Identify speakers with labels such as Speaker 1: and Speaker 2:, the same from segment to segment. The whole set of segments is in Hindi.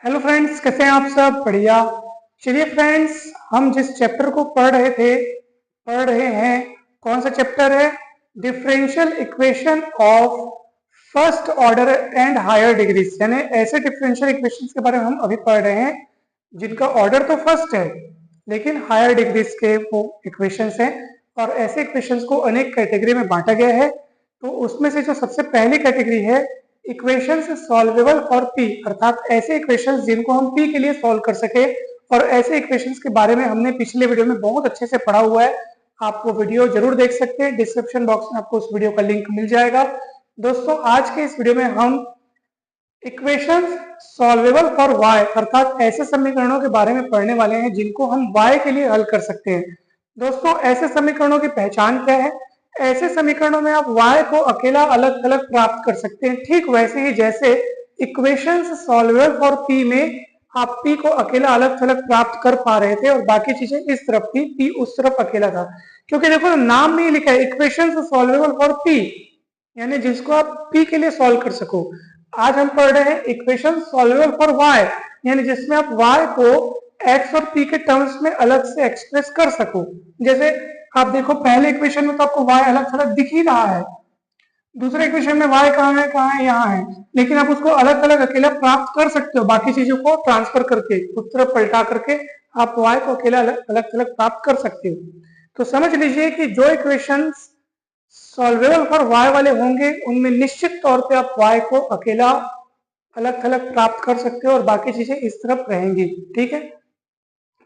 Speaker 1: हेलो फ्रेंड्स, कैसे हैं आप सब? बढ़िया। चलिए फ्रेंड्स, हम जिस चैप्टर को पढ़ रहे हैं, कौन सा चैप्टर है? Differential equation of first order and higher degrees, यानी ऐसे डिफरेंशियल इक्वेशंस के बारे में हम अभी पढ़ रहे हैं जिनका ऑर्डर तो फर्स्ट है लेकिन हायर डिग्रीज के वो इक्वेशंस हैं। और ऐसे इक्वेशंस को अनेक कैटेगरी में बांटा गया है। तो उसमें से जो सबसे पहली कैटेगरी है, इक्वेशंस सॉल्वेबल फॉर पी, अर्थात ऐसे इक्वेशंस जिनको हम पी के लिए सॉल्व कर सके। और ऐसे इक्वेशंस के बारे में हमने पिछले वीडियो में बहुत अच्छे से पढ़ा हुआ है। आप वो वीडियो जरूर देख सकते हैं, डिस्क्रिप्शन बॉक्स में आपको उस वीडियो का लिंक मिल जाएगा। दोस्तों, आज के इस वीडियो में हम इक्वेशंस सॉल्वेबल फॉर y, अर्थात ऐसे समीकरणों के बारे में पढ़ने वाले हैं जिनको हम y के लिए हल कर सकते हैं। दोस्तों, ऐसे समीकरणों की पहचान क्या है? ऐसे समीकरणों में आप y को अकेला अलग अलग प्राप्त कर सकते हैं, ठीक वैसे ही जैसे इक्वेशंस सॉल्वेबल फॉर p में आप p को अकेला अलग अलग प्राप्त कर पा रहे थे और बाकी चीजें इस तरफ थी, p उस तरफ अकेला था। क्योंकि देखो, नाम में ही लिखा है इक्वेशंस सॉल्वेबल फॉर p, यानी जिसको आप p के लिए सॉल्व कर सको। आज हम पढ़ रहे हैं इक्वेशन सॉल्वेबल फॉर y, यानी जिसमें आप y को x और p के टर्म्स में अलग से एक्सप्रेस कर सको। जैसे आप देखो, पहले इक्वेशन में तो आपको y अलग थलग दिख ही रहा है, दूसरे इक्वेशन में y कहाँ है, यहाँ है, लेकिन आप उसको अलग अलग अकेला प्राप्त कर सकते हो। बाकी चीजों को ट्रांसफर करके, उस तरफ पलटा करके आप y को अकेला अलग अलग प्राप्त कर सकते हो। तो समझ लीजिए कि जो इक्वेशंस सॉल्वेबल फॉर y वाले होंगे उनमें निश्चित तौर पे आप y को अकेला अलग थलग प्राप्त कर सकते हो और बाकी चीजें इस तरफ रहेंगी, ठीक है।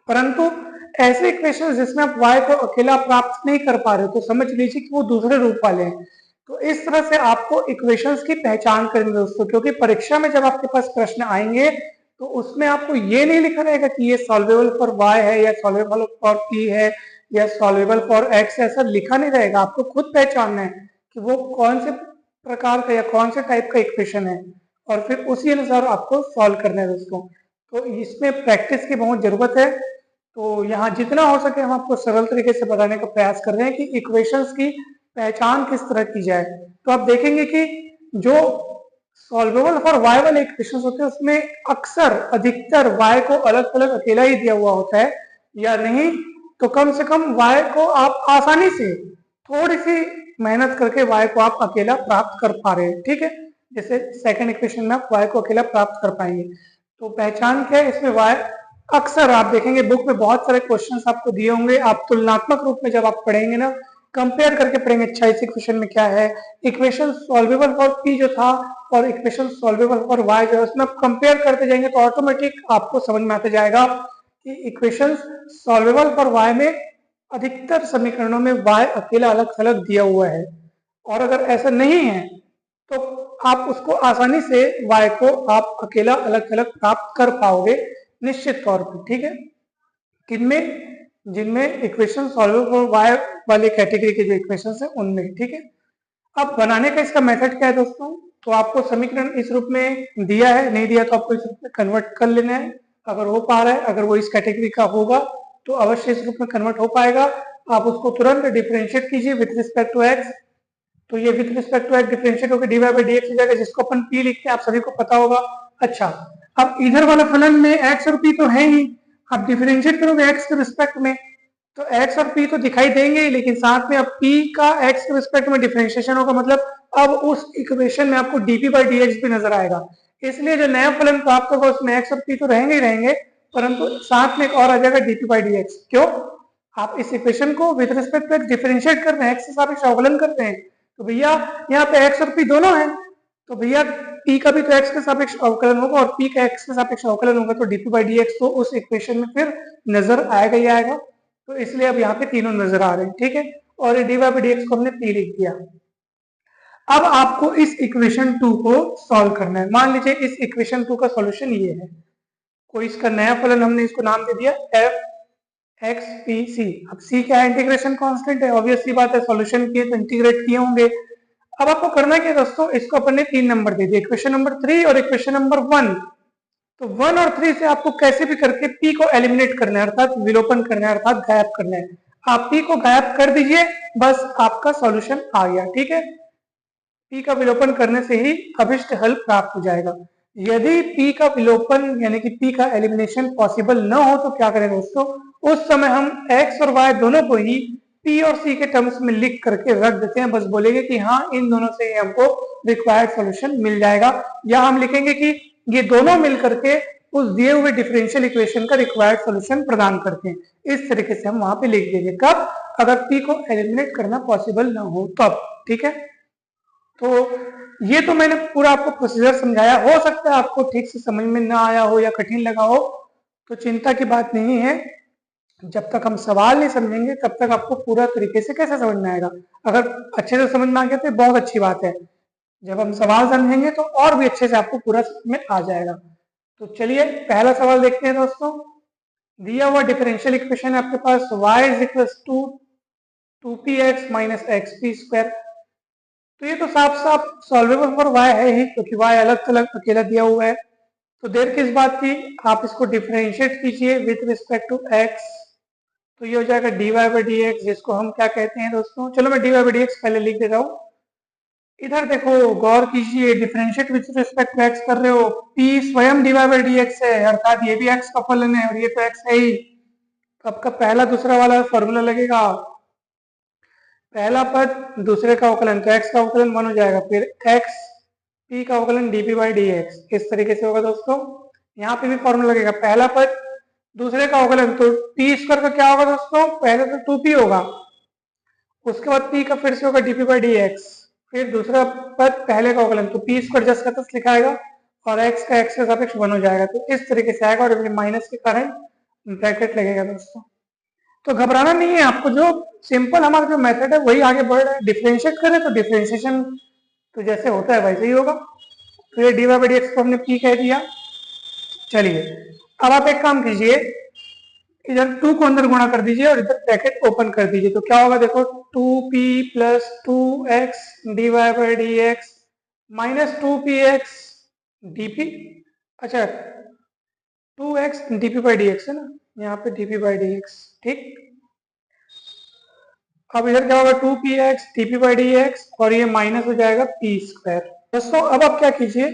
Speaker 1: परंतु ऐसे इक्वेशन जिसमें आप y को अकेला प्राप्त नहीं कर पा रहे हो तो समझ लीजिए कि वो दूसरे रूप वाले हैं। तो इस तरह से आपको इक्वेशंस की पहचान करनी है दोस्तों, क्योंकि परीक्षा में जब आपके पास प्रश्न आएंगे तो उसमें आपको ये नहीं लिखा रहेगा कि ये सॉल्वेबल फॉर y है या सॉल्वेबल फॉर p है या सॉल्वेबल फॉर x, ऐसा लिखा नहीं रहेगा। आपको खुद पहचानना है कि वो कौन से प्रकार का या कौन से टाइप का इक्वेशन है और फिर उसी अनुसार आपको सॉल्व करना है दोस्तों। तो इसमें प्रैक्टिस की बहुत जरूरत है। तो यहाँ जितना हो सके हम आपको सरल तरीके से बताने का प्रयास कर रहे हैं कि इक्वेशंस की पहचान किस तरह की जाए। तो आप देखेंगे कि जो सॉल्वेबल फॉर y वाले इक्वेशंस होते हैं उसमें अक्सर अधिकतर y को अलग अलग अकेला ही दिया हुआ होता है, या नहीं तो कम से कम y को आप आसानी से थोड़ी सी मेहनत करके y को आप अकेला प्राप्त कर पा रहे हैं, ठीक है। जैसे सेकंड इक्वेशन में आप y को अकेला प्राप्त कर पाएंगे। तो पहचान क्या है इसमें? y अक्सर आप देखेंगे बुक में बहुत सारे क्वेश्चंस आपको दिए होंगे, आप तुलनात्मक रूप में जब आप पढ़ेंगे ना, कंपेयर करके पढ़ेंगे, अच्छा इस इक्वेशन में क्या है, इक्वेशन सॉल्वेबल फॉर p जो था और इक्वेशन सॉल्वेबल फॉर y जो है, उसमें आप कंपेयर करते जाएंगे तो ऑटोमेटिक आपको समझ में आते जाएगा कि इक्वेशन सॉल्वेबल फॉर y में अधिकतर समीकरणों में y अकेला अलग थलग दिया हुआ है। और अगर ऐसा नहीं है तो आप उसको आसानी से y को आप अकेला अलग थलग प्राप्त कर पाओगे निश्चित तौर पर, ठीक है। किनमें? जिनमें इक्वेशन सॉल्वेबल फॉर y वाले कैटेगरी के जो इक्वेशंस है उनमें, ठीक है। अब बनाने का इसका मेथड क्या है दोस्तों? तो आपको समीकरण इस रूप में दिया है, नहीं दिया तो आपको इस रूप में कन्वर्ट कर लेना है। अगर हो पा रहा है, अगर वो इस कैटेगरी का होगा तो अवश्य इस रूप में कन्वर्ट हो पाएगा। आप उसको तुरंत डिफरेंशिएट कीजिए विथ रिस्पेक्ट टू एक्स। तो ये with respect to x differentiate होकर dy बाई dx हो जाएगा, जिसको अपन p लिखते हैं, आप सभी को पता होगा। अच्छा, अब इधर वाला फलन में x और p तो है ही, आप डिफरेंशिएट करोगे x के रिस्पेक्ट में तो x और p तो दिखाई देंगे ही, लेकिन साथ में अब p का x के रिस्पेक्ट में डिफरेंशिएशन होगा, मतलब अब उस इक्वेशन में आपको dp बाई dx भी नजर आएगा। इसलिए जो नया फलन प्राप्त होगा उसमें x और p तो रहेंगे ही रहेंगे, परंतु साथ में एक और आ जाएगा dp बाई dx। क्यों? आप इस इक्वेशन को with respect to x differentiate कर रहे हैं, एक्स के सापेक्ष अवकलन करते हैं, तो भैया यहाँ पे x और p दोनों हैं, तो भैया p का भी तो x के सापेक्ष अवकलन होगा और p का x के सापेक्ष अवकलन होगा, तो dp बाई dx तो उस इक्वेशन में फिर नजर आएगा ही आएगा। तो इसलिए अब यहाँ पे तीनों नजर आ रहे हैं, ठीक है। और ये dy बाई dx को हमने p लिख दिया। अब आपको इस इक्वेशन 2 को सॉल्व करना है। मान लीजिए इस इक्वेशन 2 का सॉल्यूशन ये है, कोई इसका नया फलन हमने इसको नाम दे दिया f एक्स पी सी। अब सी क्या है? इंटीग्रेशन कांस्टेंट है, ऑब्वियस सी बात है, सॉल्यूशन किए तो इंटीग्रेट किए होंगे। अब आपको करना क्या दोस्तों, इसको अपन ने 3 नंबर दे दिए, इक्वेशन नंबर 3 और इक्वेशन नंबर 1। तो 1 और 3 से आपको कैसे भी करके p को एलिमिनेट करना है, अर्थात विलोपन करना है, अर्थात गायब करना है। आप p को गायब कर दीजिए, बस आपका सॉल्यूशन आ गया, ठीक है। p का विलोपन करने से ही अभिष्ट हल प्राप्त हो जाएगा। यदि p का विलोपन यानी कि p का एलिमिनेशन पॉसिबल न हो तो क्या करें दोस्तों, उस समय हम x और y दोनों को ही p और c के टर्म्स में लिख करके रख देते हैं, बस बोलेंगे कि हाँ इन दोनों से ही हमको रिक्वायर्ड सॉल्यूशन मिल जाएगा, या हम लिखेंगे कि ये दोनों मिल करके उस दिए हुए डिफरेंशियल इक्वेशन का रिक्वायर्ड सॉल्यूशन प्रदान करते हैं। इस तरीके से हम वहां पे लिख देंगे, कब, अगर p को एलिमिनेट करना पॉसिबल ना हो तब। ठीक है, तो ये तो मैंने पूरा आपको प्रोसीजर समझाया, हो सकता है आपको ठीक से समझ में ना आया हो या कठिन लगा हो, तो चिंता की बात नहीं है, जब तक हम सवाल नहीं समझेंगे तब तक आपको पूरा तरीके से कैसे समझ में आएगा। अगर अच्छे से समझ में आ गया तो बहुत अच्छी बात है, जब हम सवाल समझेंगे तो और भी अच्छे से आपको पूरा समझ में आ जाएगा। तो चलिए पहला सवाल देखते हैं दोस्तों। दिया हुआ डिफरेंशियल इक्वेशन है आपके पास y is equal to 2px minus x square, तो ये तो साफ साफ सॉल्वेबल फॉर y है ही, क्योंकि y अलग अलग अकेला दिया हुआ है। तो देर किस बात की, आप इसको डिफरेंशिएट कीजिए विथ रिस्पेक्ट टू x, तो ये हो जाएगा dy बाई डी एक्स, जिसको हम क्या कहते हैं दोस्तों, चलो मैं dy बाई डी एक्स पहले लिख देता हूँ। इधर देखो गौर कीजिए, differentiate with respect to x कर रहे हो, p स्वयं dy बाई डी एक्स है, अर्थात ये भी x का फलन है और ये तो x है ही, तो आपका पहला दूसरा वाला फॉर्मूला लगेगा, पहला पद दूसरे का अवकलन, तो x का अवकलन 1 हो जाएगा, फिर x p का अवकलन dp बाई डी एक्स, इस तरीके से होगा दोस्तों। यहाँ पे भी फॉर्मूला लगेगा, पहला पद दूसरे का अवकलन, तो p स्क्वायर का क्या होगा दोस्तों, पहले तो 2p होगा, उसके बाद p का फिर से होगा dp बाई डी एक्स, फिर दूसरा पद पहले का अवकलन, तो p स्क्वायर जस्ट का तस लिखाएगा और x का x के सापेक्ष 1 हो जाएगा, तो इस तरीके से आएगा, और माइनस के कारण ब्रैकेट लगेगा दोस्तों। तो घबराना नहीं है आपको, जो सिंपल हमारा जो मेथड है वही आगे बढ़ रहा है, डिफरेंशिएट करें तो डिफरेंशिएशन तो जैसे होता है वैसे ही होगा, तो ये d y by d x को हमने p कह दिया। चलिए अब आप एक काम कीजिए, इधर 2 को अंदर गुणा कर दीजिए और इधर ब्रैकेट ओपन कर दीजिए, तो क्या होगा देखो, 2p plus 2x d y by d x minus 2px dp, अच्छा 2x dp by d x है ना, यहाँ पे dp बाई डी एक्स, ठीक। अब इधर क्या होगा, 2px dp by d x और ये माइनस हो जाएगा p स्क्वायर। दोस्तों अब आप क्या कीजिए,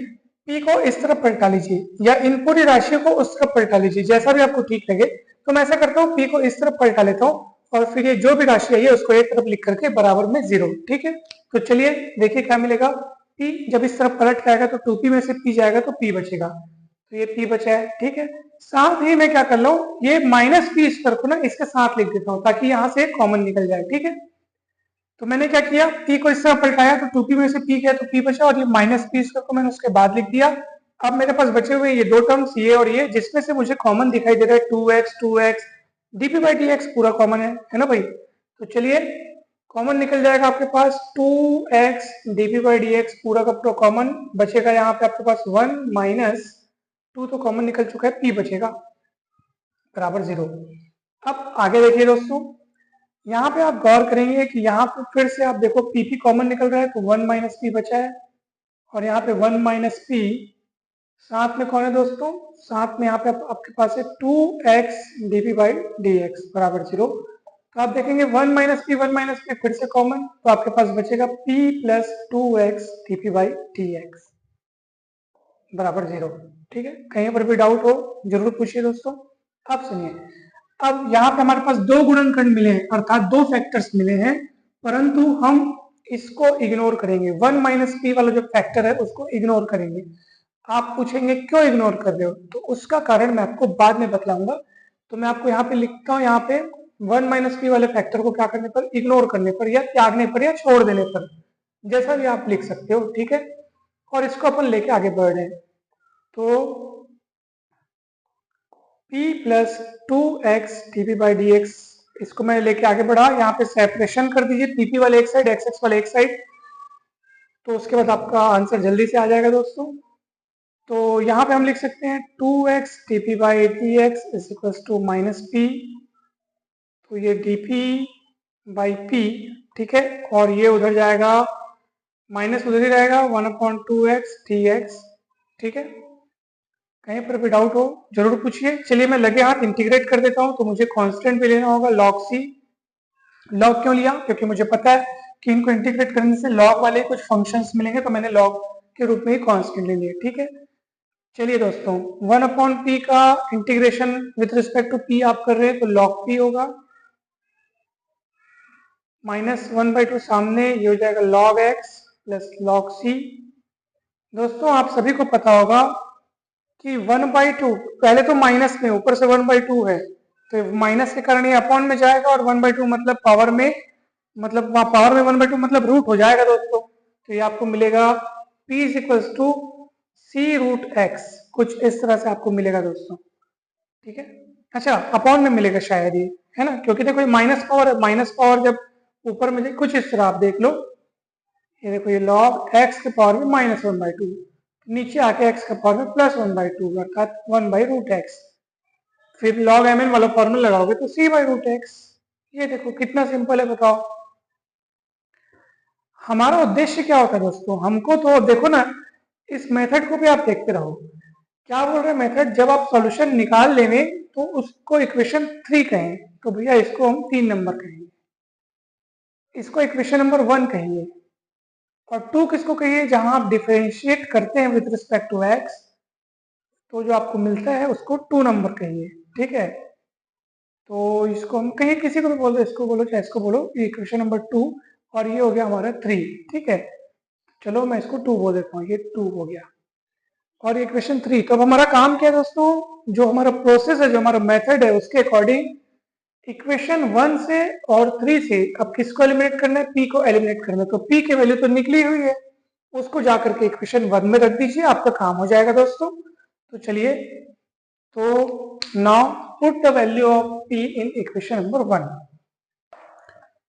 Speaker 1: p को इस तरफ पलटा लीजिए या इन पूरी राशि को उस तरफ पलटा लीजिए, जैसा भी आपको ठीक लगे। तो मैं ऐसा करता हूँ, p को इस तरफ पलटा लेता हूँ और फिर ये जो भी राशि आई है उसको एक तरफ लिख करके बराबर में 0, ठीक है। तो चलिए देखिए क्या मिलेगा, p जब इस तरफ पलट के आएगा तो 2p में से p जाएगा तो p बचेगा, तो ये p बचा है, ठीक है। साथ ही मैं क्या कर लो, ये माइनस p स्क्वायर को ना इसके साथ लिख देता हूँ ताकि यहाँ से कॉमन निकल जाए, ठीक है। तो मैंने क्या किया, p को इस तरह पलटाया तो 2p में से p गया तो p बचा, और ये माइनस p स्क्वायर को मैंने उसके बाद लिख दिया। अब मेरे पास बचे हुए ये दो टर्म्स, ये और ये, जिसमें से मुझे कॉमन दिखाई दे रहा है 2x dp by d x पूरा कॉमन है ना भाई। तो चलिए कॉमन निकल जाएगा आपके पास 2x dp by d x पूरा का पूरा कॉमन बचेगा, यहाँ पे आपके पास 1 माइनस 2 तो कॉमन निकल चुका है, p बचेगा बराबर 0। अब आगे देखिए दोस्तों, यहाँ पे आप गौर करेंगे कि यहाँ पे फिर से आप देखो p कॉमन निकल रहा है, तो 1 माइनस पी बचा है, और यहाँ पे 1 माइनस पी, साथ में कौन है दोस्तों, साथ में यहाँ पे आपके पास है 2x dp by d x बराबर 0। तो आप देखेंगे 1 माइनस पी फिर से कॉमन, तो आपके पास बचेगा p plus 2x dp by d x बराबर 0, ठीक है। कहीं पर भी डाउट हो जरूर पूछिए दोस्तों। अब सुनिए, अब यहाँ पे हमारे पास दो गुणनखंड मिले हैं, अर्थात दो फैक्टर्स मिले हैं, परंतु हम इसको इग्नोर करेंगे, 1 माइनस पी वाला जो फैक्टर है उसको इग्नोर करेंगे। आप पूछेंगे क्यों इग्नोर कर रहे हो, तो उसका कारण मैं आपको बाद में बतलाऊंगा। तो मैं आपको यहाँ पे लिखता हूँ, यहाँ पे 1 माइनस पी वाले फैक्टर को क्या करने पर, इग्नोर करने पर या त्यागने पर या छोड़ देने पर, जैसा भी आप लिख सकते हो, ठीक है। और इसको अपन लेके आगे बढ़ रहे हैं, तो p plus 2x dp by d x, इसको मैं लेके आगे बढ़ा, यहाँ पे सेपरेशन कर दीजिए, pp वाले एक साइड xx वाले एक साइड, तो उसके बाद आपका आंसर जल्दी से आ जाएगा दोस्तों। तो यहाँ पे हम लिख सकते हैं 2x dp by d x is equal to minus p, तो ये dp बाई p, ठीक है, और ये उधर जाएगा माइनस उधर ही रहेगा 1/2x dx, ठीक है। कहीं पर भी डाउट हो जरूर पूछिए। चलिए मैं लगे हाथ इंटीग्रेट कर देता हूं, तो मुझे कांस्टेंट भी लेना होगा, log c। log क्यों लिया, क्योंकि मुझे पता है कि इनको इंटीग्रेट करने से log वाले कुछ फंक्शंस मिलेंगे, तो मैंने log के रूप में ही कांस्टेंट ले लिया, ठीक है। चलिए दोस्तों, 1/p का integration with respect to p आप कर रहे हैं तो log p होगा, -1/2 सामने, ये हो जाएगा log x plus log c। दोस्तों आप सभी को पता होगा कि 1/2 पहले तो माइनस में, ऊपर से 1/2 है तो माइनस के कारण ये अपॉन में जाएगा, और 1/2 मतलब पावर में, मतलब वहां पावर में 1/2 मतलब रूट हो जाएगा दोस्तों। तो ये आपको मिलेगा p is equals to c√x, कुछ इस तरह से आपको मिलेगा दोस्तों। ठीक है, अच्छा अपॉन में मिलेगा शायद ये, है ना, क्योंकि देखो ये माइनस पावर है, माइनस पावर जब ऊपर में कुछ इस तरह आप देख लो, ये देखो ये log x के पावर में -1/2, नीचे आके x के पावर में +1/2 अर्थात 1/√x, फिर log mn वाला फॉर्मूला लगाओगे तो c/√x। ये देखो कितना सिंपल है, बताओ हमारा उद्देश्य क्या होता है दोस्तों। हमको तो देखो ना, इस मेथड को भी आप देखते रहो, क्या बोल रहे हैं मेथड, जब आप सॉल्यूशन निकाल लेंगे तो उसको इक्वेशन 3 कहें, तो भैया इसको हम 3 नंबर कहेंगे, इसको इक्वेशन नंबर 1 कहेंगे, और 2 किसको कहिए, जहां आप डिफरेंशिएट करते हैं विद रिस्पेक्ट टू x, तो जो आपको मिलता है उसको 2 नंबर कहिए। ठीक है, तो इसको हम कहिए, किसी को भी बोल दो, इसको बोलो चाहे इसको बोलो, ये इक्वेशन नंबर 2, और ये हो गया हमारा 3। ठीक है, चलो मैं इसको 2 बोल देता हूँ, ये 2 हो गया, और ये इक्वेशन 3। तो अब हमारा काम क्या है दोस्तों, जो हमारा प्रोसेस है, जो हमारा मेथड है, उसके अकॉर्डिंग इक्वेशन 1 से और 3 से अब किसको एलिमिनेट करना है, p को एलिमिनेट करना है। तो p की वैल्यू तो निकली हुई है, उसको जाकर के इक्वेशन 1 में रख दीजिए, आपका काम हो जाएगा दोस्तों। तो चलिए, तो now put the value of p in equation number 1।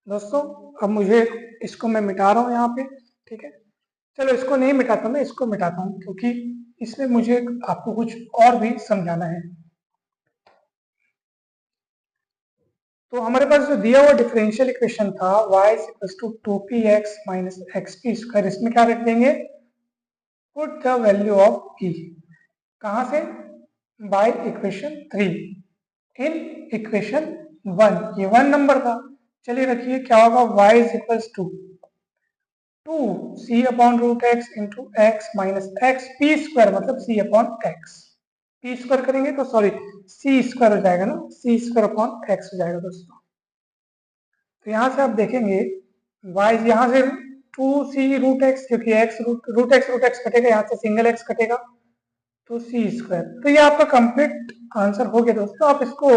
Speaker 1: दोस्तों अब मुझे इसको मैं मिटा रहा हूं यहाँ पे। ठीक है, चलो इसको नहीं मिटाता, मैं इसको मिटाता हूँ, क्योंकि इसमें मुझे आपको कुछ और भी समझाना है। तो हमारे पास जो दिया हुआ डिफरेंशियल इक्वेशन था y equals to 2px minus xp², इसमें क्या रख देंगे, put the value of p, कहां से, बाय इक्वेशन 3 इन इक्वेशन 1, ये 1 नंबर था। चलिए रखिए क्या होगा, y equals to 2c/√x into x minus xp², मतलब c/x, p² करेंगे तो सॉरी c² हो जाएगा ना, c²/x हो जाएगा दोस्तों। तो यहाँ से आप देखेंगे y यहाँ से 2c√x, क्योंकि x √x कटेगा, यहाँ से सिंगल x कटेगा, तो c²। तो ये आपका कंप्लीट आंसर हो गया दोस्तों। आप इसको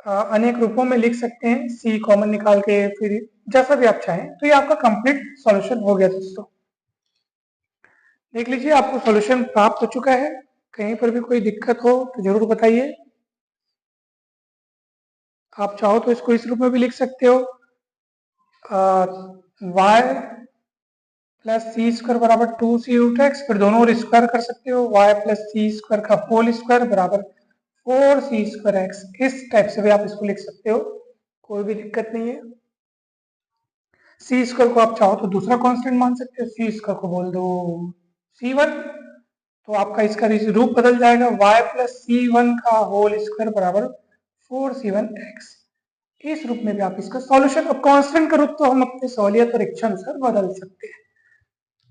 Speaker 1: अनेक रूपों में लिख सकते हैं, c कॉमन निकाल के, फिर जैसा भी आप चाहें। तो ये आपका कंप्लीट सॉल्यूशन हो गया दोस्तों। देख लीजिए आपको सॉल्यूशन प्राप्त हो चुका है। कहीं पर भी कोई दिक्कत हो तो जरूर बताइए। आप चाहो तो इसको इस रूप में भी लिख सकते हो, y प्लस c² बराबर 2c√x, फिर दोनों और स्क्वायर कर सकते हो, y प्लस c² का होल स्क्वायर बराबर 4c²x। इस टाइप से भी आप इसको लिख सकते हो, कोई भी दिक्कत नहीं है। c² को आप चाहो तो दूसरा कांस्टेंट मान सकते हो, c² को बोल दो c1, तो आपका इसका रूप बदल जाएगा, y प्लस c1 का होल स्क्वायर बराबर 4c1x। इस रूप में भी आप इसका सॉल्यूशन, अब कांस्टेंट का रूप तो हम अपनी सहूलियत और इच्छा अनुसार बदल सकते हैं।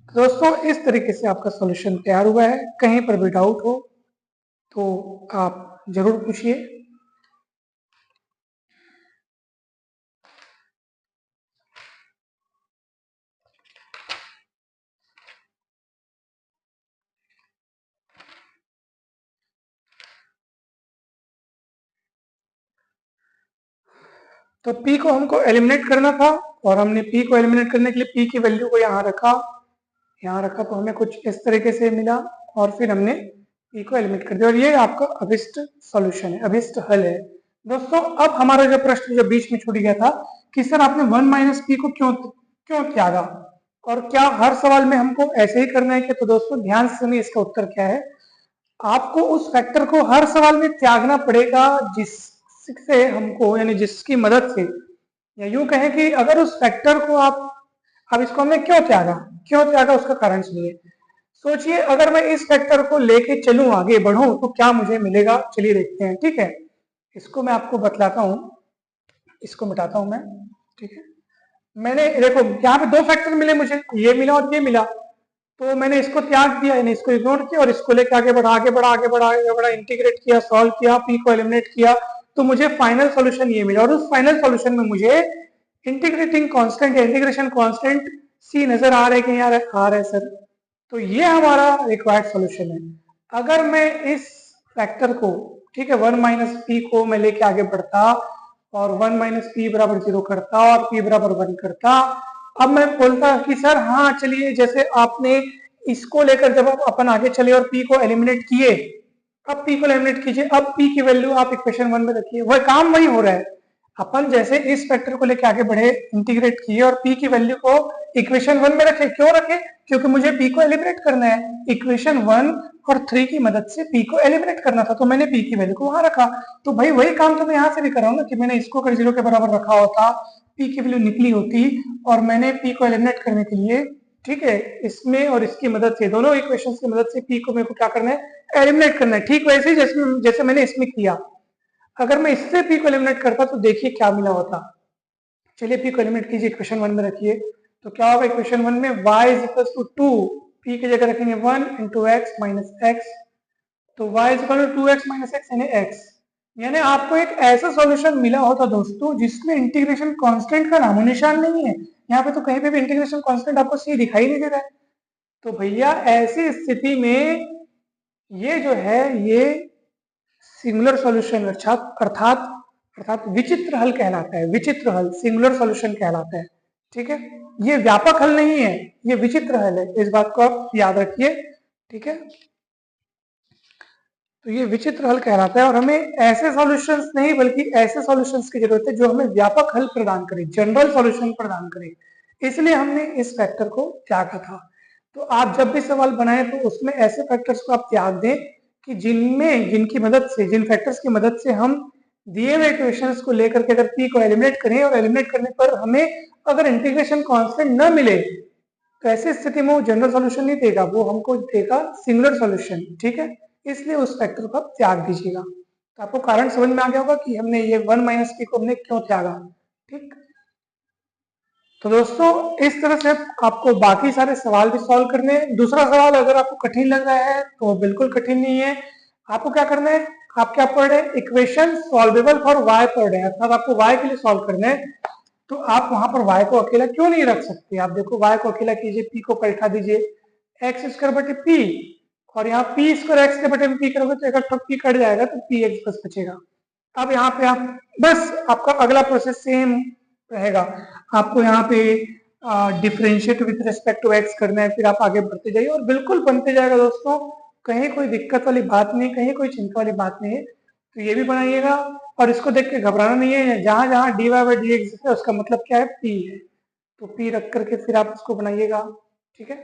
Speaker 1: तो दोस्तों इस तरीके से आपका सॉल्यूशन तैयार हुआ है। कहीं पर भी डाउट हो तो आप जरूर पूछिए। तो p को हमको एलिमिनेट करना था, और हमने p को एलिमिनेट करने के लिए p की वैल्यू को यहाँ रखा, तो हमें कुछ इस तरीके से मिला, और फिर हमने p को एलिमिनेट कर दिया, और ये आपका अभिष्ट सॉल्यूशन है, अभिष्ट हल है। दोस्तों अब हमारा जो प्रश्न जो बीच में छूट गया था कि सर आपने 1 - p को क्यों क्यों त्यागा, और क्या हर सवाल में हमको ऐसे ही करना है क्या। तो दोस्तों ध्यान से सुनिए, इसका उत्तर क्या है। आपको उस फैक्टर को हर सवाल में त्यागना पड़ेगा जिससे हमको, यानी जिसकी मदद से, या यूं कहें कि अगर उस फैक्टर को आप, अब इसको हमने क्यों त्यागा उसका कारण सुनिए। सोचिए अगर मैं इस फैक्टर को लेके चलूं, आगे बढ़ूं, तो क्या मुझे मिलेगा, चलिए देखते हैं। ठीक है, इसको मैं आपको बतलाता हूं, इसको मिटाता हूं मैं। ठीक है, मैंने देखो यहाँ पे 2 फैक्टर मिले मुझे, ये मिला और ये मिला। तो मैंने इसको त्याग दिया, यानी इसको इग्नोर किया और इसको लेके आगे बढ़ा आगे बढ़ा आगे बढ़ा आगे बढ़ा, इंटीग्रेट किया, सॉल्व किया, पी को एलिमिनेट किया, तो मुझे फाइनल सॉल्यूशन ये मिला। और उस फाइनल सॉल्यूशन में मुझे इंटीग्रेटिंग कांस्टेंट या इंटीग्रेशन कांस्टेंट सी नजर आ रहा है कि यार आ रहा है सर। तो ये हमारा रिक्वायर्ड सॉल्यूशन है। अगर मैं इस फैक्टर को, ठीक है, 1 माइनस पी को मैं लेके आगे बढ़ता और 1 माइनस पी बराबर 0 करता और पी बराबर 1 करता, अब मैं बोलता कि सर हाँ चलिए, जैसे आपने इसको लेकर जब आप अपन आगे चले और पी को एलिमिनेट किए, अब पी को एलिमिनेट कीजिए, अब पी की वैल्यू आप इक्वेशन 1 में रखिए, वह काम वही हो रहा है। अपन जैसे इस फैक्टर को लेकर आगे बढ़े, इंटीग्रेट किए और पी की वैल्यू को इक्वेशन 1 में रखे। क्यों रखे? क्योंकि मुझे पी को एलिमिनेट करना है। इक्वेशन 1 और 3 की मदद से पी को एलिमिनेट करना था, तो मैंने पी की वैल्यू को वहां रखा। तो भाई वही काम तो मैं यहाँ से भी कर रहा हूँ ना, कि मैंने इसको अगर 0 के बराबर रखा होता, पी की वैल्यू निकली होती और मैंने पी को एलिमिनेट करने के लिए, ठीक है, इसमें और इसकी मदद से, दोनों इक्वेशन की मदद से पी को मेरे को क्या करना है, एलिमिनेट करना है। ठीक वैसे ही जैसे मैंने इसमें किया। अगर मैं इससे पी को एलिमिनेट करता तो देखिए क्या मिला होता। चलिए पी को एलिमिनेट कीजिए, इक्वेशन 1 में रखिए, तो क्या होगा इक्वेशन 1 में y is equal to 2, p की जगह रखेंगे 1 इंटू एक्स माइनस एक्स, तो y is equal to 2x minus x यानी x। यानी आपको एक ऐसा सॉल्यूशन मिला होता दोस्तों जिसमें इंटीग्रेशन कांस्टेंट का नामो निशान नहीं है। यहाँ पे तो कहीं पे भी इंटीग्रेशन कांस्टेंट आपको सी दिखाई नहीं दे रहा है। तो भैया ऐसी स्थिति में ये जो है, ये सिंगुलर सॉल्यूशन अर्थात अर्थात विचित्र हल कहलाता है। विचित्र हल सिंगुलर सॉल्यूशन कहलाता है। ठीक है, ये व्यापक हल नहीं है, ये विचित्र हल है, इस बात को आप याद रखिए। ठीक है, तो ये विचित्र हल कहलाता है और हमें ऐसे सॉल्यूशंस नहीं बल्कि ऐसे सॉल्यूशंस की जरूरत है जो हमें व्यापक हल प्रदान करे, जनरल सॉल्यूशन प्रदान करे। इसलिए हमने इस फैक्टर को त्यागा था। तो आप जब भी सवाल बनाए तो उसमें ऐसे फैक्टर्स को आप त्याग दें कि जिनकी मदद से, जिन फैक्टर्स की मदद से हम दिए हुए इक्वेशंस को लेकर के अगर पी को एलिमिनेट करें और एलिमिनेट करने पर हमें अगर इंटीग्रेशन कांस्टेंट न मिले, तो ऐसी स्थिति में वो जनरल सॉल्यूशन नहीं देगा, वो हमको देगा सिंगुलर सॉल्यूशन। ठीक है, इसलिए उस फैक्टर को आप त्याग दीजिएगा। तो आपको कारण समझ में आ गया होगा कि हमने ये 1 माइनस पी को हमने क्यों त्यागा। ठीक, तो दोस्तों इस तरह से आपको बाकी सारे सवाल भी सॉल्व करने हैं। दूसरा सवाल अगर आपको कठिन लग रहा है तो बिल्कुल कठिन नहीं है। आपको क्या करना है, आप क्या पढ़ रहे हैं, इक्वेशन सॉल्वेबल फॉर y पढ़ रहे हैं, अर्थात आपको y के लिए सॉल्व करना है। तो आप वहां पर y को अकेला क्यों नहीं रख सकते? आप देखो y को अकेला कीजिए, p को पलटा दीजिए, एक्स स्क्वायर बटे p, और यहाँ पी स्क्वायर एक्स के बटे में पी करोगे तो एक पी कट जाएगा, तो पी एक्स बस बचेगा। अब यहाँ पे आप बस आपका अगला प्रोसेस सेम रहेगा। आपको यहाँ पे differentiate with respect to x करना है, फिर आप आगे बढ़ते जाइए और बिल्कुल बनते जाएगा दोस्तों। कहीं कोई दिक्कत वाली बात नहीं, कहीं कोई चिंता वाली बात नहीं है। तो ये भी बनाइएगा और इसको देख के घबराना नहीं है। जहां जहां d y by d x है उसका मतलब क्या है, पी है, तो पी रख करके फिर आप इसको बनाइएगा। ठीक है,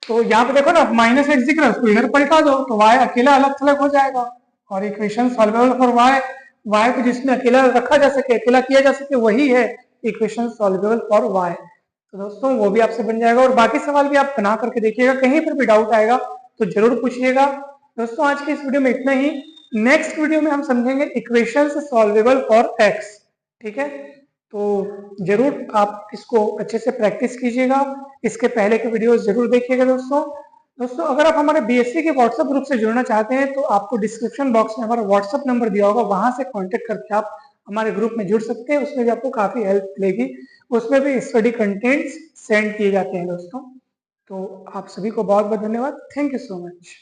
Speaker 1: तो यहाँ पे देखो ना, माइनस एक्स दिख रहा है, उसको इधर पलटा दो तो y अकेला अलग थलग हो जाएगा। और इक्वेशन सॉल्वेबल फॉर y को जिसमें अकेला रखा जा सके, अकेला किया जा सके, वही है इक्वेशन सॉल्वेबल फॉर y। तो दोस्तों वो भी आपसे बन जाएगा और बाकी सवाल भी आप बना करके देखिएगा। कहीं पर भी डाउट आएगा तो जरूर पूछिएगा। दोस्तों आज की इस वीडियो में इतना ही। नेक्स्ट वीडियो में हम समझेंगे इक्वेशन सॉल्वेबल फॉर x। ठीक है, तो जरूर आप इसको अच्छे से प्रैक्टिस कीजिएगा। इसके पहले के वीडियोस जरूर देखिएगा दोस्तों अगर आप हमारे बीएससी के व्हाट्सएप ग्रुप से जुड़ना चाहते हैं तो आपको डिस्क्रिप्शन बॉक्स में हमारा व्हाट्सएप नंबर दिया होगा, वहां से कांटेक्ट करके आप हमारे ग्रुप में जुड़ सकते हैं। उसमें भी आपको काफी हेल्प मिलेगी, उसमें भी स्टडी कंटेंट्स सेंड किए जाते हैं दोस्तों। तो आप सभी को बहुत बहुत धन्यवाद। Thank you so much.